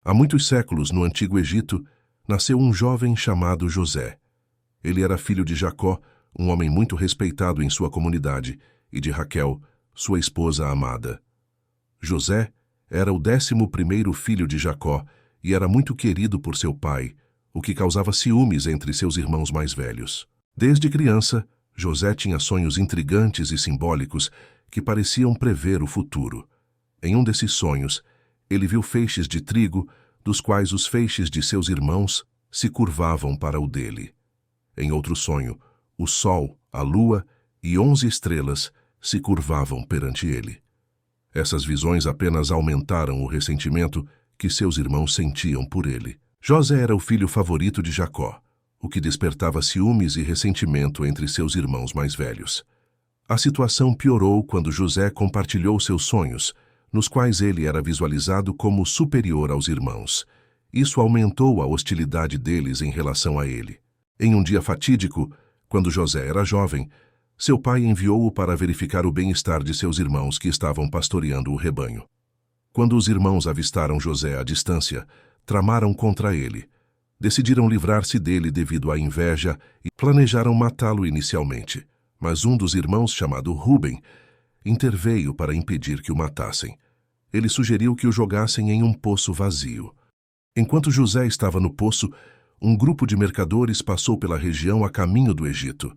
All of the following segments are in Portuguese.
Há muitos séculos, no Antigo Egito, nasceu um jovem chamado José. Ele era filho de Jacó, um homem muito respeitado em sua comunidade, e de Raquel, sua esposa amada. José era o 11º filho de Jacó e era muito querido por seu pai, o que causava ciúmes entre seus irmãos mais velhos. Desde criança, José tinha sonhos intrigantes e simbólicos que pareciam prever o futuro. Em um desses sonhos, ele viu feixes de trigo, dos quais os feixes de seus irmãos se curvavam para o dele. Em outro sonho, o sol, a lua e 11 estrelas se curvavam perante ele. Essas visões apenas aumentaram o ressentimento que seus irmãos sentiam por ele. José era o filho favorito de Jacó, o que despertava ciúmes e ressentimento entre seus irmãos mais velhos. A situação piorou quando José compartilhou seus sonhos, nos quais ele era visualizado como superior aos irmãos. Isso aumentou a hostilidade deles em relação a ele. Em um dia fatídico, quando José era jovem, seu pai enviou-o para verificar o bem-estar de seus irmãos que estavam pastoreando o rebanho. Quando os irmãos avistaram José à distância, tramaram contra ele. Decidiram livrar-se dele devido à inveja e planejaram matá-lo inicialmente, mas um dos irmãos, chamado Rúben, interveio para impedir que o matassem. Ele sugeriu que o jogassem em um poço vazio. Enquanto José estava no poço, um grupo de mercadores passou pela região a caminho do Egito.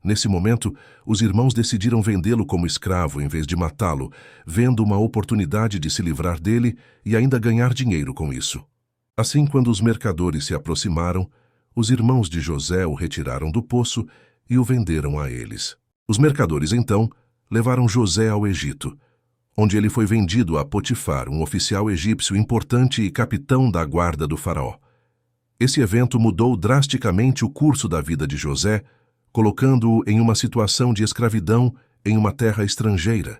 Nesse momento, os irmãos decidiram vendê-lo como escravo em vez de matá-lo, vendo uma oportunidade de se livrar dele e ainda ganhar dinheiro com isso. Assim, quando os mercadores se aproximaram, os irmãos de José o retiraram do poço e o venderam a eles. Os mercadores, então, levaram José ao Egito, onde ele foi vendido a Potifar, um oficial egípcio importante e capitão da guarda do faraó. Esse evento mudou drasticamente o curso da vida de José, colocando-o em uma situação de escravidão em uma terra estrangeira,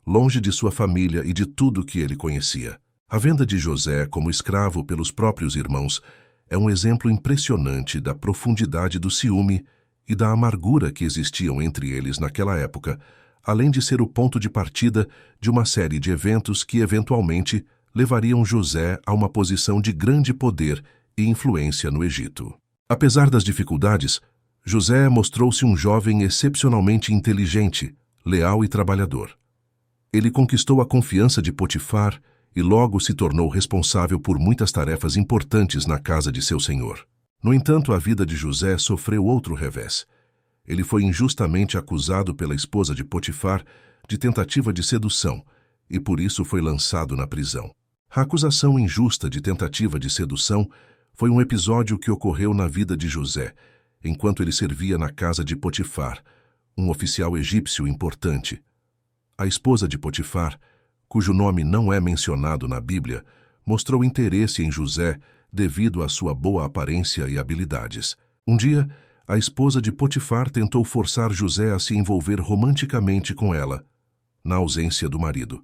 longe de sua família e de tudo que ele conhecia. A venda de José como escravo pelos próprios irmãos é um exemplo impressionante da profundidade do ciúme e da amargura que existiam entre eles naquela época, além de ser o ponto de partida de uma série de eventos que eventualmente levariam José a uma posição de grande poder e influência no Egito. Apesar das dificuldades, José mostrou-se um jovem excepcionalmente inteligente, leal e trabalhador. Ele conquistou a confiança de Potifar e logo se tornou responsável por muitas tarefas importantes na casa de seu senhor. No entanto, a vida de José sofreu outro revés. Ele foi injustamente acusado pela esposa de Potifar de tentativa de sedução e por isso foi lançado na prisão. A acusação injusta de tentativa de sedução foi um episódio que ocorreu na vida de José, enquanto ele servia na casa de Potifar, um oficial egípcio importante. A esposa de Potifar, cujo nome não é mencionado na Bíblia, mostrou interesse em José devido à sua boa aparência e habilidades. Um dia, a esposa de Potifar tentou forçar José a se envolver romanticamente com ela, na ausência do marido.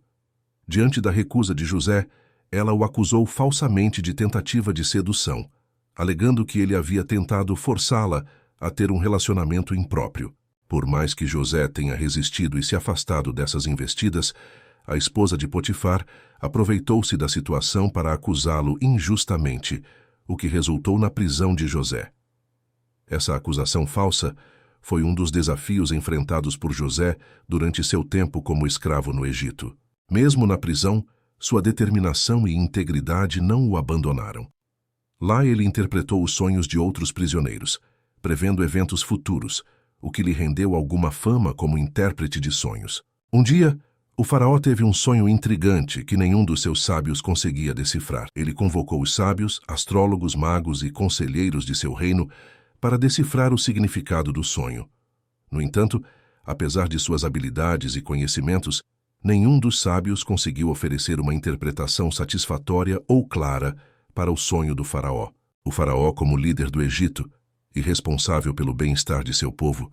Diante da recusa de José, ela o acusou falsamente de tentativa de sedução, alegando que ele havia tentado forçá-la a ter um relacionamento impróprio. Por mais que José tenha resistido e se afastado dessas investidas, a esposa de Potifar aproveitou-se da situação para acusá-lo injustamente, o que resultou na prisão de José. Essa acusação falsa foi um dos desafios enfrentados por José durante seu tempo como escravo no Egito. Mesmo na prisão, sua determinação e integridade não o abandonaram. Lá ele interpretou os sonhos de outros prisioneiros, prevendo eventos futuros, o que lhe rendeu alguma fama como intérprete de sonhos. Um dia, o faraó teve um sonho intrigante que nenhum dos seus sábios conseguia decifrar. Ele convocou os sábios, astrólogos, magos e conselheiros de seu reino para decifrar o significado do sonho. No entanto, apesar de suas habilidades e conhecimentos, nenhum dos sábios conseguiu oferecer uma interpretação satisfatória ou clara para o sonho do faraó. O faraó, como líder do Egito e responsável pelo bem-estar de seu povo,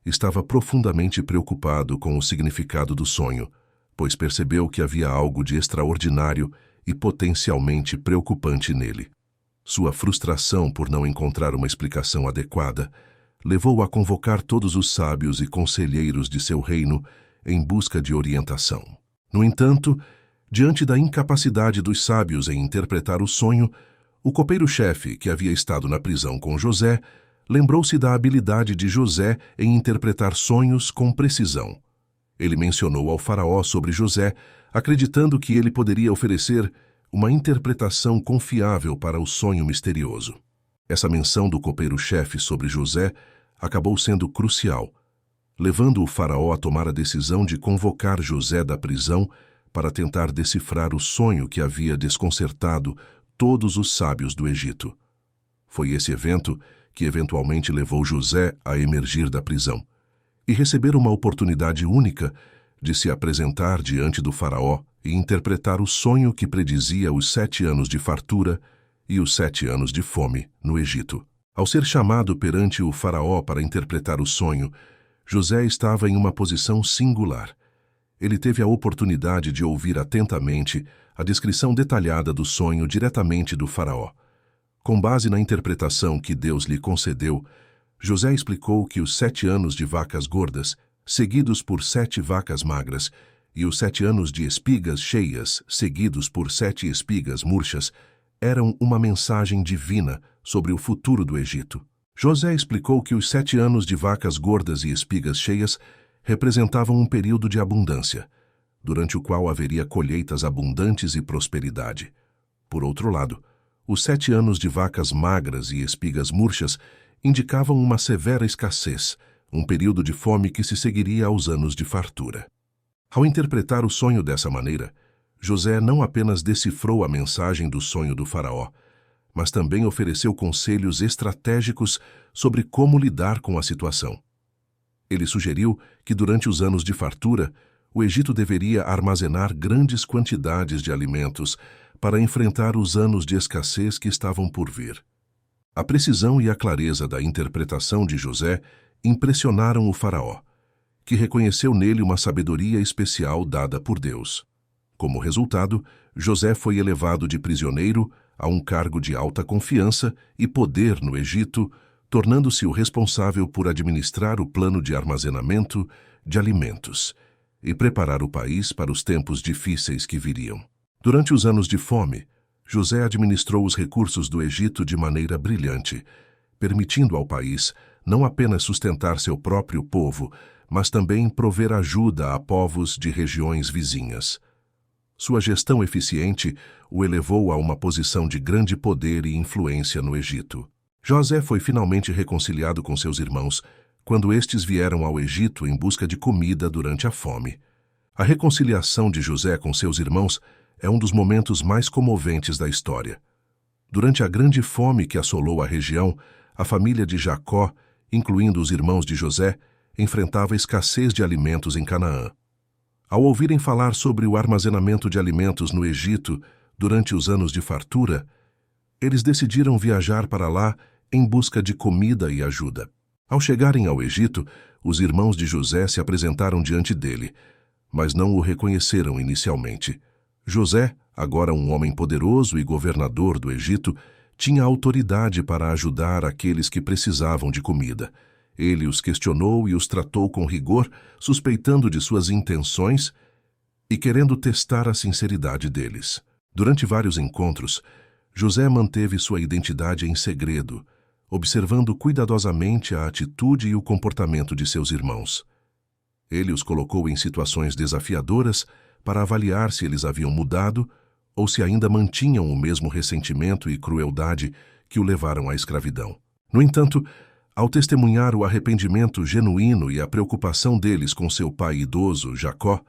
estava profundamente preocupado com o significado do sonho, pois percebeu que havia algo de extraordinário e potencialmente preocupante nele. Sua frustração por não encontrar uma explicação adequada levou-o a convocar todos os sábios e conselheiros de seu reino em busca de orientação. No entanto, Diante da incapacidade dos sábios em interpretar o sonho, o copeiro-chefe, que havia estado na prisão com José, lembrou-se da habilidade de José em interpretar sonhos com precisão. Ele mencionou ao faraó sobre José, acreditando que ele poderia oferecer uma interpretação confiável para o sonho misterioso. Essa menção do copeiro-chefe sobre José acabou sendo crucial, levando o faraó a tomar a decisão de convocar José da prisão para tentar decifrar o sonho que havia desconcertado todos os sábios do Egito. Foi esse evento que eventualmente levou José a emergir da prisão e receber uma oportunidade única de se apresentar diante do faraó e interpretar o sonho que predizia os 7 anos de fartura e os 7 anos de fome no Egito. Ao ser chamado perante o faraó para interpretar o sonho, José estava em uma posição singular. Ele teve a oportunidade de ouvir atentamente a descrição detalhada do sonho diretamente do faraó. Com base na interpretação que Deus lhe concedeu, José explicou que os 7 anos de vacas gordas, seguidos por 7 vacas magras, e os 7 anos de espigas cheias, seguidos por 7 espigas murchas, eram uma mensagem divina sobre o futuro do Egito. José explicou que os 7 anos de vacas gordas e espigas cheias representavam um período de abundância, durante o qual haveria colheitas abundantes e prosperidade. Por outro lado, os 7 anos de vacas magras e espigas murchas indicavam uma severa escassez, um período de fome que se seguiria aos anos de fartura. Ao interpretar o sonho dessa maneira, José não apenas decifrou a mensagem do sonho do faraó, mas também ofereceu conselhos estratégicos sobre como lidar com a situação. Ele sugeriu que durante os anos de fartura, o Egito deveria armazenar grandes quantidades de alimentos para enfrentar os anos de escassez que estavam por vir. A precisão e a clareza da interpretação de José impressionaram o faraó, que reconheceu nele uma sabedoria especial dada por Deus. Como resultado, José foi elevado de prisioneiro a um cargo de alta confiança e poder no Egito, tornando-se o responsável por administrar o plano de armazenamento de alimentos e preparar o país para os tempos difíceis que viriam. Durante os anos de fome, José administrou os recursos do Egito de maneira brilhante, permitindo ao país não apenas sustentar seu próprio povo, mas também prover ajuda a povos de regiões vizinhas. Sua gestão eficiente o elevou a uma posição de grande poder e influência no Egito. José foi finalmente reconciliado com seus irmãos quando estes vieram ao Egito em busca de comida durante a fome. A reconciliação de José com seus irmãos é um dos momentos mais comoventes da história. Durante a grande fome que assolou a região, a família de Jacó, incluindo os irmãos de José, enfrentava escassez de alimentos em Canaã. Ao ouvirem falar sobre o armazenamento de alimentos no Egito durante os anos de fartura, eles decidiram viajar para lá em busca de comida e ajuda. Ao chegarem ao Egito, os irmãos de José se apresentaram diante dele, mas não o reconheceram inicialmente. José, agora um homem poderoso e governador do Egito, tinha autoridade para ajudar aqueles que precisavam de comida. Ele os questionou e os tratou com rigor, suspeitando de suas intenções e querendo testar a sinceridade deles. Durante vários encontros, José manteve sua identidade em segredo, observando cuidadosamente a atitude e o comportamento de seus irmãos. Ele os colocou em situações desafiadoras para avaliar se eles haviam mudado ou se ainda mantinham o mesmo ressentimento e crueldade que o levaram à escravidão. No entanto, ao testemunhar o arrependimento genuíno e a preocupação deles com seu pai idoso, Jacó,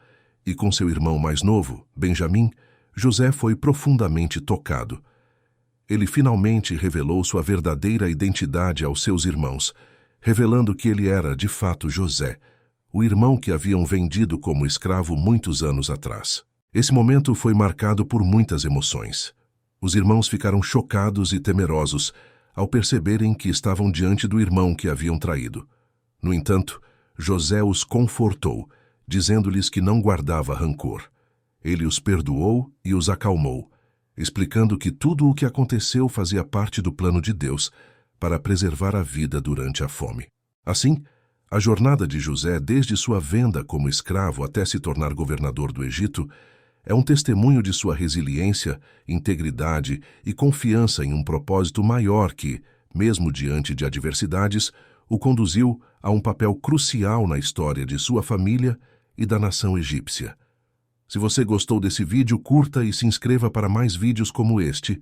e com seu irmão mais novo, Benjamim, José foi profundamente tocado. Ele finalmente revelou sua verdadeira identidade aos seus irmãos, revelando que ele era, de fato, José, o irmão que haviam vendido como escravo muitos anos atrás. Esse momento foi marcado por muitas emoções. Os irmãos ficaram chocados e temerosos ao perceberem que estavam diante do irmão que haviam traído. No entanto, José os confortou, dizendo-lhes que não guardava rancor. Ele os perdoou e os acalmou, explicando que tudo o que aconteceu fazia parte do plano de Deus para preservar a vida durante a fome. Assim, a jornada de José, desde sua venda como escravo até se tornar governador do Egito, É um testemunho de sua resiliência, integridade e confiança em um propósito maior que, mesmo diante de adversidades, o conduziu a um papel crucial na história de sua família e da nação egípcia. Se você gostou desse vídeo, curta e se inscreva para mais vídeos como este.